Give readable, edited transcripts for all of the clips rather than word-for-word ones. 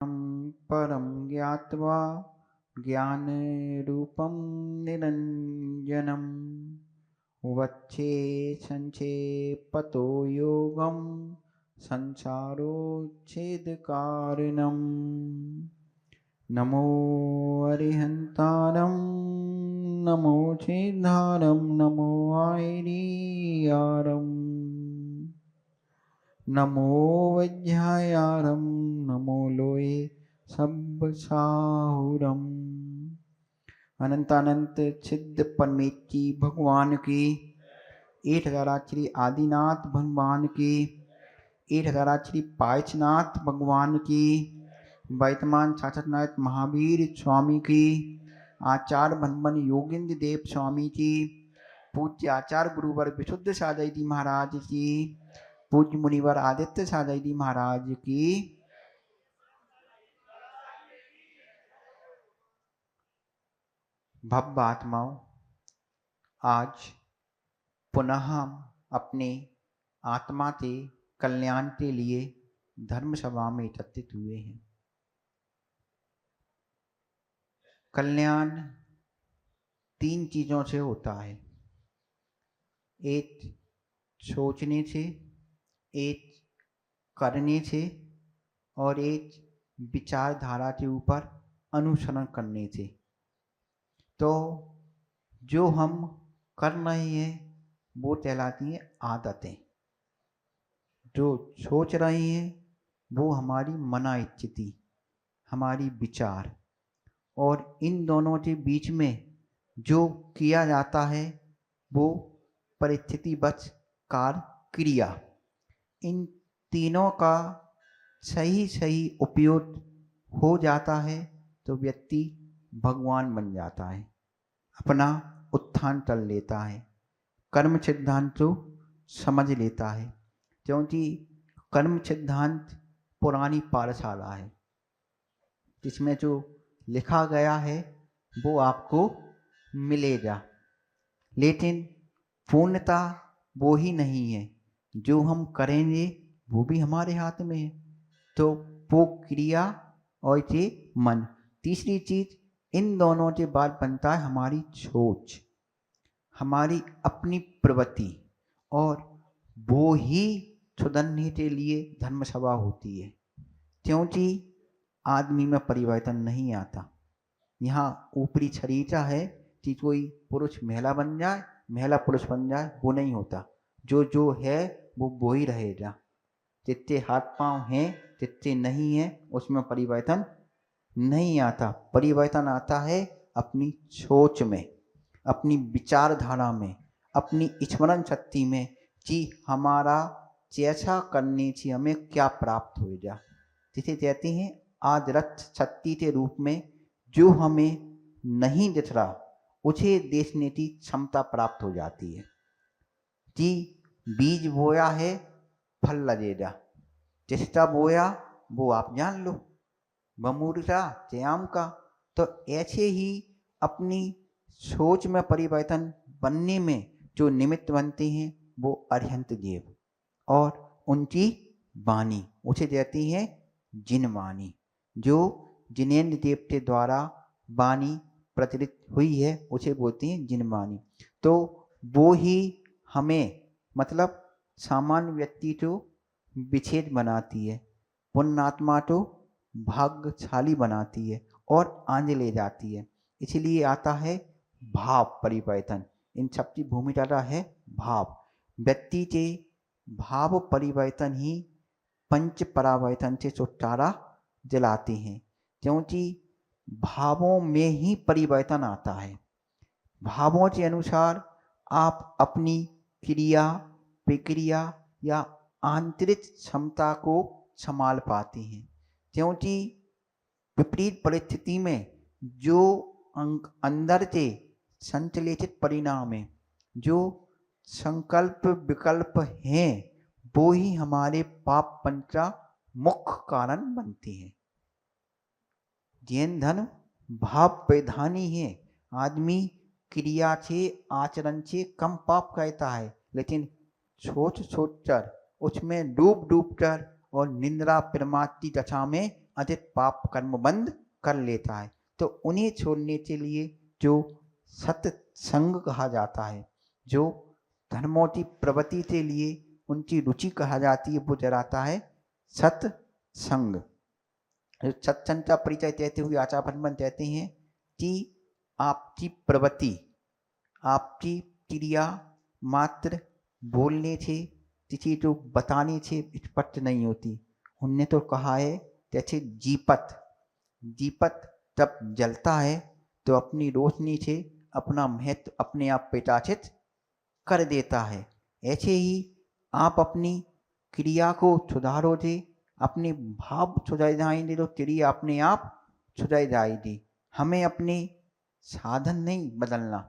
परं ज्ञात्वा ज्ञानरूपं निरञ्जनम् वक्षे सञ्चेपतो योगं संसारोच्छेदकारणम्। नमो अरिहन्तारं नमो छेदहारं नमो आयरीयारम् नमो वज्रायारं नमो लोये सब्बसाहुरम्। अनंत अनंत सिद्ध परमेष्ठी भगवान की, 1000 श्री आदिनाथ भगवान की, 1000 श्री पायचनाथ भगवान की, वर्तमान साक्षात महावीर स्वामी की, आचार्य भनवन योगेंद्र देव स्वामी की, पूज्य आचार्य गुरुवर विशुद्ध सादय जी महाराज की, पूज्य मुनिवर आदित्य सादय जी महाराज की, भव्य आत्माओं, आज पुनः हम अपने आत्मा के कल्याण के लिए धर्म सभा में एकत्रित हुए हैं। कल्याण 3 चीजों से होता है, एक सोचने से, एक करने से और एक विचारधारा के ऊपर अनुसरण करने से। तो जो हम कर रहे हैं वो कहलाती हैं आदतें, जो सोच रहे हैं वो हमारी मना स्थिति, हमारी विचार, और इन दोनों के बीच में जो किया जाता है वो परिस्थितिवश कार्य क्रिया। इन तीनों का सही उपयोग हो जाता है तो व्यक्ति भगवान बन जाता है, अपना उत्थान कर लेता है, कर्म सिद्धांत को समझ लेता है। क्योंकि कर्म सिद्धांत पुरानी पाठशाला है, जिसमें जो लिखा गया है वो आपको मिलेगा, लेकिन पूर्णता वो ही नहीं है। जो हम करेंगे वो भी हमारे हाथ में है। तो वो क्रिया और ये मन। तीसरी चीज, इन दोनों के बाद बनता है हमारी सोच, हमारी अपनी प्रवृत्ति, और वो ही सुधरने के लिए धर्म सभा होती है। क्योंकि आदमी में परिवर्तन नहीं आता। यहाँ ऊपरी शरीर है कि कोई पुरुष महिला बन जाए, महिला पुरुष बन जाए, वो नहीं होता। जो है वो ही रहेगा। जितने हाथ पांव हैं, जितने नहीं है, उसमें परिवर्तन नहीं आता। परिवर्तन आता है अपनी सोच में, अपनी विचारधारा में, अपनी स्मरण शक्ति में, कि हमारा जैसा करने से हमें क्या प्राप्त हो जा, जिसे कहते हैं आदरथ शक्ति के रूप में। जो हमें नहीं दिख रहा उसे देखने की क्षमता प्राप्त हो जाती है। कि बीज बोया है, फल लगेगा। जिसका बोया वो आप जान लो, बमूल का श्याम का। तो ऐसे ही अपनी सोच में परिवर्तन बनने में जो निमित्त बनते हैं वो अरिहंत देव और उनकी वाणी, उसे कहती है जिनवाणी। जो जिनेन्द्र देव के द्वारा वाणी प्रचलित हुई है उसे बोलती हैं जिनवाणी। तो वो ही हमें, मतलब सामान्य व्यक्ति को विच्छेद बनाती है, पुण्यात्मा को भाग्यशाली बनाती है और आगे ले जाती है। इसलिए आता है भाव परिवर्तन। इन सबकी भूमिका है भाव। व्यक्ति के भाव परिवर्तन ही पंच परावर्तन से छुटकारा दिलाते हैं। क्योंकि भावों में ही परिवर्तन आता है। भावों के अनुसार आप अपनी क्रिया, प्रक्रिया या आंतरिक क्षमता को संभाल पाते हैं। क्योंकि विपरीत परिस्थिति में जो अंदर के संश्लेषित परिणाम है, जो संकल्प विकल्प हैं, वो ही हमारे पाप पंच का मुख्य कारण बनते हैं। जैन धर्म भाव प्रधानी है। आदमी क्रिया से, आचरण से कम पाप करता है, लेकिन सोच कर, उसमें डूब कर और निंद्रा प्रमाद की दशा में अधिक पाप कर्म बंद कर लेता है। तो उन्हें छोड़ने के लिए जो सत्संग कहा जाता है, जो धर्मों की प्रवृत्ति के लिए उनकी रुचि कहा जाती है, वो जराता है सत्संग। सत्संग का परिचय देते हुए आचार्य भगवान कहते हैं कि आपकी प्रवृत्ति, आपकी क्रिया मात्र बोलने से, किसी को बताने से स्पष्ट नहीं होती। उनने तो कहा है जैसे दीपक जब जलता है तो अपनी रोशनी से अपना महत्व अपने आप प्रकाशित कर देता है। ऐसे ही आप अपनी क्रिया को सुधारोगे, अपने भाव सुधर जाएंगे तो क्रिया अपने आप सुधर जाएगी। हमें अपने साधन नहीं बदलना,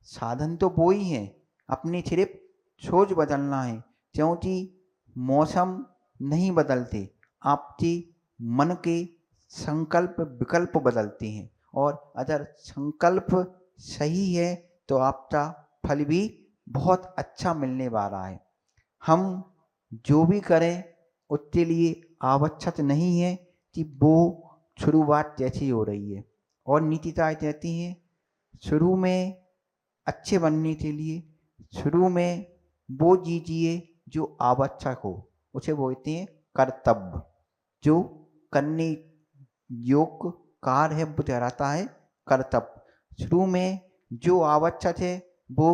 साधन तो वो ही है, अपनी सिर्फ सोच बदलना है। क्योंकि मौसम नहीं बदलते, आपके मन के संकल्प विकल्प बदलते हैं। और अगर संकल्प सही है तो आपका फल भी बहुत अच्छा मिलने वाला है। हम जो भी करें उसके लिए आवश्यक नहीं है कि वो शुरुआत कैसी हो रही है। और नीतिताएं कहती हैं शुरू में अच्छे बनने के लिए शुरू में वो जीजिए जो आवश्यक हो, उसे बोलते हैं कर्तव्य। जो करने योग्य कार्य है वो ठहराता है कर्तव्य। शुरू में जो आवश्यक है वो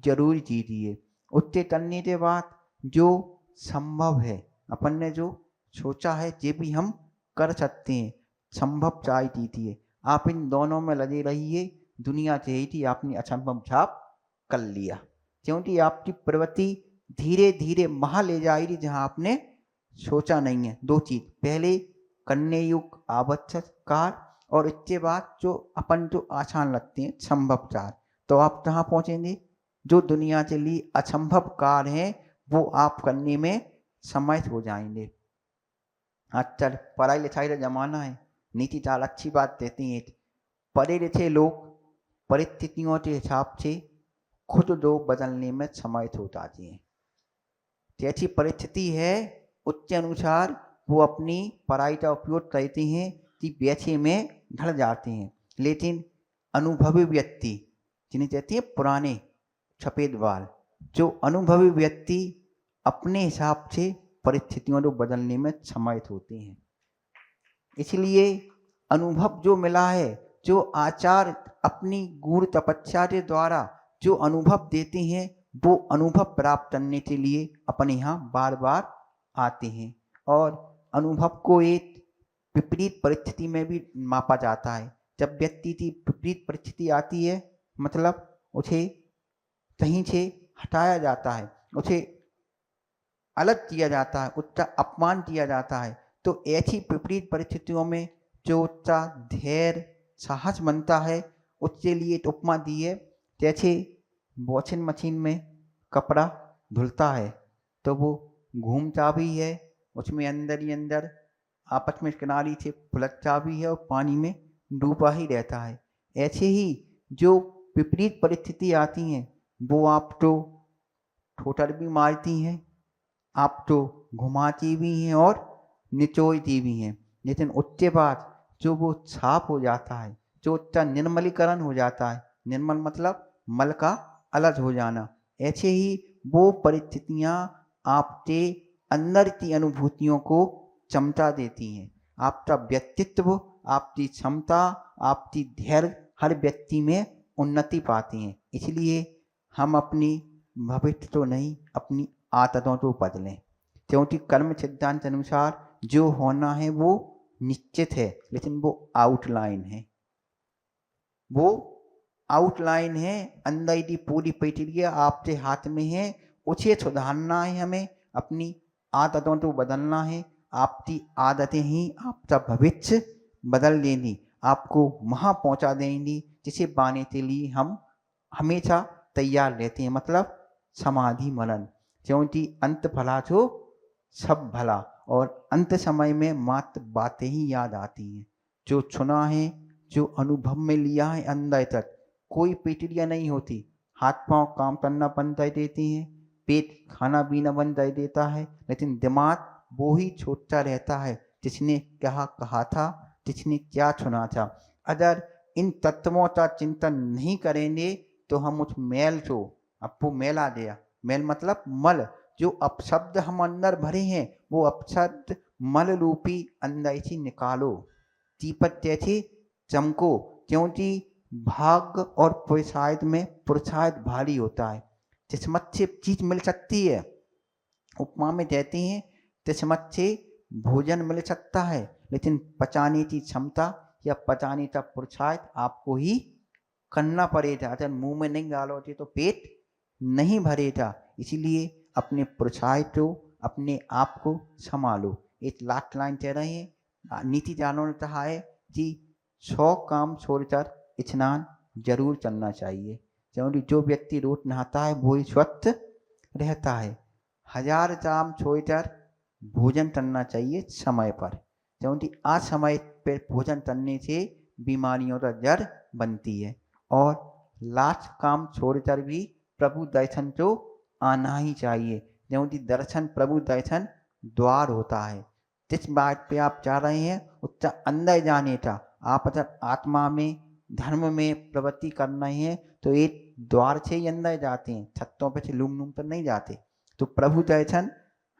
जरूर कीजिए, उसके करने के बाद जो संभव है, अपन ने जो सोचा है ये भी हम कर सकते हैं, संभव चाय कीजिए। आप इन दोनों में लगे रहिए, दुनिया चाहिए थी आपने असंभव छाप कर लिया। क्योंकि आपकी प्रवृत्ति धीरे धीरे वहां ले जाएगी जहां आपने सोचा नहीं है। दो चीज, पहले करने योग्य आवश्यक कार्य और इसके बाद जो अपन जो आसान लगते हैं संभव कार्य, तो आप कहाँ पहुंचेंगे? जो दुनिया के लिए असंभव कार्य है वो आप करने में समर्थ हो जाएंगे। आजकल पढ़ाई लिखाई का जमाना है, नीति चाल अच्छी बात देती है। पढ़े लिखे लोग परिस्थितियों के हिसाब से खुद दो बदलने में समर्थ हो जाते हैं। जैसी परिस्थिति है उसके अनुसार वो अपनी पढ़ाई का उपयोग करते हैं कि वैसे में ढल जाते हैं। लेकिन अनुभवी व्यक्ति, जिन्हें कहते हैं पुराने सफेद बाल, जो अनुभवी व्यक्ति अपने हिसाब से परिस्थितियों को बदलने में समर्थ होते हैं। इसलिए अनुभव जो मिला है, जो आचार्य अपनी गूढ़ तपस्या के द्वारा जो अनुभव देते हैं, वो अनुभव प्राप्त करने के लिए अपने यहाँ बार बार आते हैं। और अनुभव को एक विपरीत परिस्थिति में भी मापा जाता है। जब व्यक्ति की विपरीत परिस्थिति आती है, मतलब उसे कहीं से हटाया जाता है, उसे अलग किया जाता है, उसका अपमान किया जाता है, तो ऐसी विपरीत परिस्थितियों में जो उसका धैर्य साहस बनता है, उसके लिए उपमा दी है। जैसे वॉशिंग मशीन में कपड़ा धुलता है तो वो घूमता भी है, उसमें अंदर ही अंदर आपस में किनारी से फुलकता भी है और पानी में डूबा ही रहता है। ऐसे ही जो विपरीत परिस्थिति आती हैं वो आप तो ठोकर भी मारती हैं, आप तो घुमाती भी हैं और निचोड़ती भी हैं। लेकिन उसके बाद जो वो साफ हो जाता है, जो उसका निर्मलीकरण हो जाता है, निर्मल मतलब मल का अलग हो जाना, ऐसे ही वो परिस्थितियाँ आपके अंदर की अनुभूतियों को चमका देती हैं। आपका व्यक्तित्व, आपकी क्षमता, आपकी धैर्य हर व्यक्ति में उन्नति पाती हैं। इसलिए हम अपनी भविष्य तो नहीं, अपनी आदतों को बदलें। क्योंकि कर्म सिद्धांत के अनुसार जो होना है वो निश्चित है, लेकिन वो आउटलाइन है, वो आउटलाइन है। अंदर की पूरी प्रक्रिया आपके हाथ में है, उसे सुधारना है, हमें अपनी आदतों को बदलना है। आपकी आदतें ही आपका भविष्य बदल देंगी, आपको वहाँ पहुँचा देंगी जिसे पाने के लिए हम हमेशा तैयार रहते हैं, मतलब समाधि मरण। क्योंकि अंत भला तो सब भला, और अंत समय में मात्र बातें ही याद आती हैं। जो चुना है, जो अनुभव में लिया है, अंदर तक कोई प्रक्रिया नहीं होती। हाथ पांव काम करना बंद कर देते हैं, पेट खाना पीना बंद कर देता है, लेकिन दिमाग वो ही सोचता रहता है जिसने क्या कहा था, जिसने क्या चुना था। अगर इन तत्वों का चिंतन नहीं करेंगे तो हम उस मैल को, अब वो मैल आ गया, मैल मतलब मल, जो अपशब्द हम अंदर भरे हैं वो अपशब्द मल रूपी अंदर से निकालो, दीपक जैसे चमको, क्योंकि भाग्य और पुरुषार्थ में पुरुषार्थ भारी होता है। किस्मत से चीज मिल सकती है, उपमा में कहते हैं किस्मत से भोजन मिल सकता है, लेकिन पचाने की क्षमता या पचाने का पुरुषार्थ आपको ही करना पड़ेगा। अगर मुंह में नहीं डालोगे तो पेट नहीं भरेगा। इसीलिए अपने पुरुषार्थ को, अपने आप को संभालो। एक लास्ट लाइन कह रहे हैं, नीति जानों ने कहा है कि 100 काम छोड़कर स्नान जरूर करना चाहिए, क्योंकि जो व्यक्ति रोज नहाता है वो ही स्वस्थ रहता है। 1000 काम छोड़कर भोजन करना चाहिए समय पर, क्योंकि असमय पर भोजन करने से बीमारियों का जड़ बनती है। और लास्ट काम छोड़कर भी प्रभु दर्शन को आना ही चाहिए, क्योंकि दर्शन प्रभु दर्शन द्वार होता है। जिस बात पे आप चाह रहे हैं उसका अंदर जाने का, आप अगर आत्मा में धर्म में प्रवृत्ति करना है तो एक द्वार से ही अंदर जाते हैं, छत्तों पे से लूम लूम पर नहीं जाते। तो प्रभु दर्शन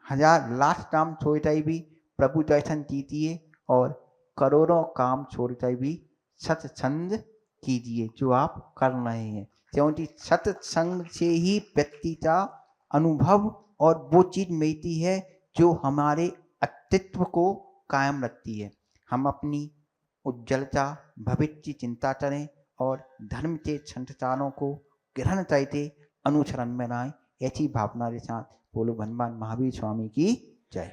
1000 लाख काम छोड़कर भी प्रभु दर्शन कीजिए, और करोड़ों काम छोड़कर भी सत्संग कीजिए जो आप कर रहे हैं, क्योंकि सत्संग से ही व्यक्ति का अनुभव और वो चीज मिलती है जो हमारे अस्तित्व को कायम रखती है। हम अपनी उज्ज्वलता भविष्य की चिंता करें और धर्म के संस्कारों को ग्रहण करके अनुसरण में लाएं। ऐसी भावना के साथ बोलो भगवान महावीर स्वामी की जय।